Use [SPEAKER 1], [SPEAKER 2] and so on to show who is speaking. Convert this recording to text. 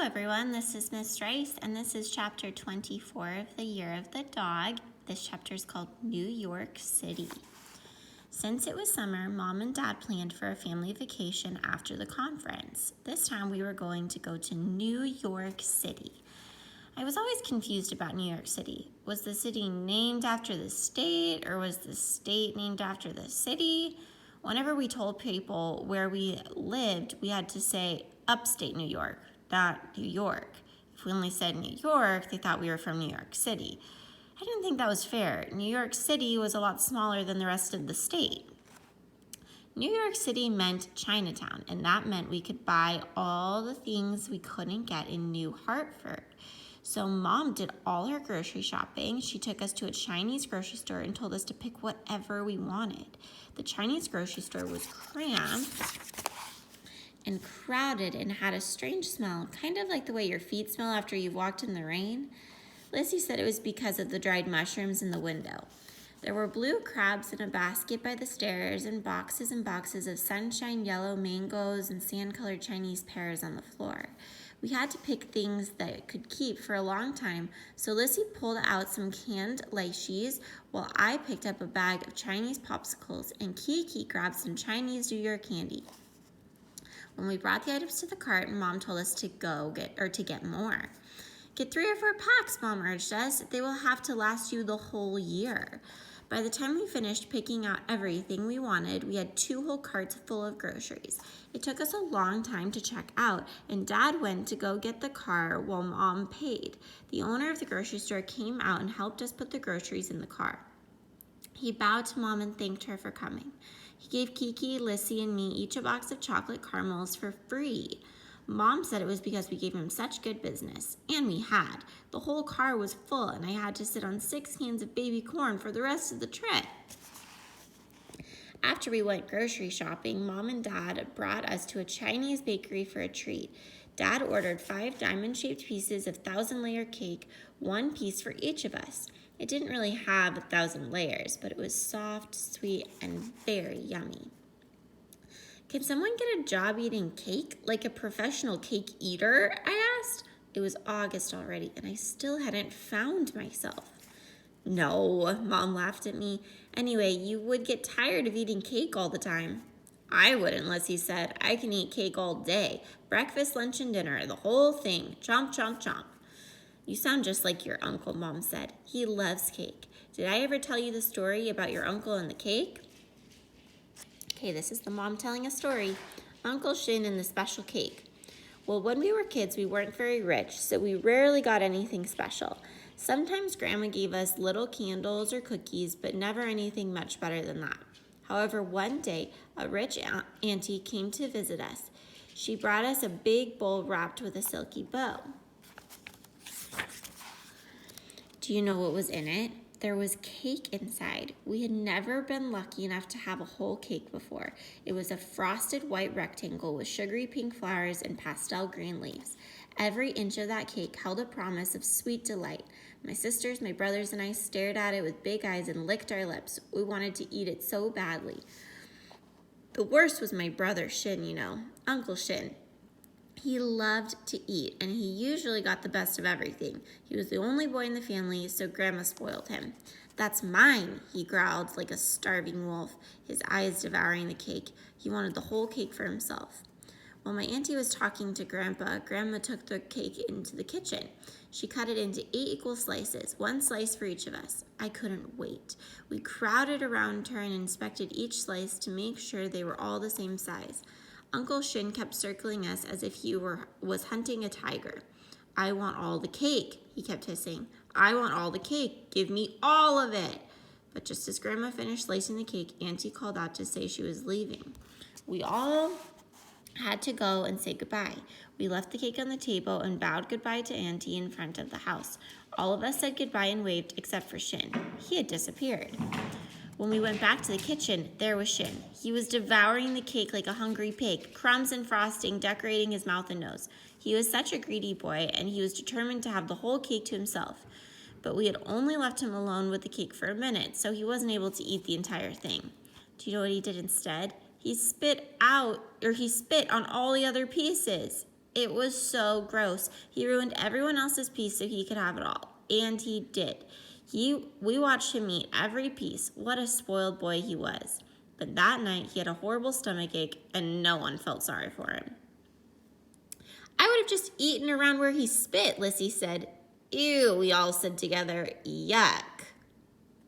[SPEAKER 1] everyone, this is Miss Rice, and this is chapter 24 of the Year of the Dog. This chapter is called New York City. Since it was summer, Mom and Dad planned for a family vacation after the conference. This time we were going to go to New York City. I was always confused about New York City. Was the city named after the state, or was the state named after the city? Whenever we told people where we lived, we had to say upstate New York, not New York. If we only said New York, they thought we were from New York City. I didn't think that was fair. New York City was a lot smaller than the rest of the state. New York City meant Chinatown, and that meant we could buy all the things we couldn't get in New Hartford. So Mom did all her grocery shopping. She took us to a Chinese grocery store and told us to pick whatever we wanted. The Chinese grocery store was cramped and crowded and had a strange smell, kind of like the way your feet smell after you've walked in the rain. Lizzie said it was because of the dried mushrooms in the window. There were blue crabs in a basket by the stairs and boxes of sunshine yellow mangoes and sand-colored Chinese pears on the floor. We had to pick things that could keep for a long time, so Lizzie pulled out some canned lychees while I picked up a bag of Chinese popsicles and Kiki grabbed some Chinese New Year candy. When we brought the items to the cart, Mom told us to get more. Get 3 or 4 packs, Mom urged us. They will have to last you the whole year. By the time we finished picking out everything we wanted, we had 2 whole carts full of groceries. It took us a long time to check out, and Dad went to go get the car while Mom paid. The owner of the grocery store came out and helped us put the groceries in the car. He bowed to Mom and thanked her for coming. He gave Kiki, Lissy, and me each a box of chocolate caramels for free. Mom said it was because we gave him such good business, and we had. The whole car was full, and I had to sit on 6 cans of baby corn for the rest of the trip. After we went grocery shopping, Mom and Dad brought us to a Chinese bakery for a treat. Dad ordered 5 diamond-shaped pieces of 1,000-layer cake, 1 piece for each of us. It didn't really have 1,000 layers, but it was soft, sweet, and very yummy. Can someone get a job eating cake, like a professional cake eater? I asked. It was August already, and I still hadn't found myself. No, Mom laughed at me. Anyway, you would get tired of eating cake all the time. I wouldn't, Lizzie said. I can eat cake all day. Breakfast, lunch, and dinner, the whole thing. Chomp, chomp, chomp. You sound just like your uncle, Mom said. He loves cake. Did I ever tell you the story about your uncle and the cake? Okay, this is the mom telling a story. Uncle Shin and the special cake. Well, when we were kids, we weren't very rich, so we rarely got anything special. Sometimes Grandma gave us little candles or cookies, but never anything much better than that. However, one day, a rich auntie came to visit us. She brought us a big bowl wrapped with a silky bow. Do you know what was in it? There was cake inside. We had never been lucky enough to have a whole cake before. It was a frosted white rectangle with sugary pink flowers and pastel green leaves. Every inch of that cake held a promise of sweet delight. My sisters, my brothers, and I stared at it with big eyes and licked our lips. We wanted to eat it so badly. The worst was my brother Shin, Uncle Shin. He loved to eat, and he usually got the best of everything. He was the only boy in the family, so Grandma spoiled him. That's mine, he growled like a starving wolf, his eyes devouring the cake. He wanted the whole cake for himself. While my auntie was talking to Grandpa, Grandma took the cake into the kitchen. She cut it into 8 equal slices, 1 slice for each of us. I couldn't wait. We crowded around her and inspected each slice to make sure they were all the same size. Uncle Shin kept circling us as if he was hunting a tiger. I want all the cake, he kept hissing. I want all the cake. Give me all of it. But just as Grandma finished slicing the cake, Auntie called out to say she was leaving. We all had to go and say goodbye. We left the cake on the table and bowed goodbye to Auntie in front of the house. All of us said goodbye and waved except for Shin. He had disappeared. When we went back to the kitchen, there was Shin. He was devouring the cake like a hungry pig, crumbs and frosting decorating his mouth and nose. He was such a greedy boy, and he was determined to have the whole cake to himself. But we had only left him alone with the cake for a minute, so he wasn't able to eat the entire thing. Do you know what he did instead? He spit on all the other pieces. It was so gross. He ruined everyone else's piece so he could have it all. And he did. We watched him eat every piece. What a spoiled boy he was. But that night, he had a horrible stomachache, and no one felt sorry for him. I would have just eaten around where he spit, Lissy said. Ew, we all said together. Yuck.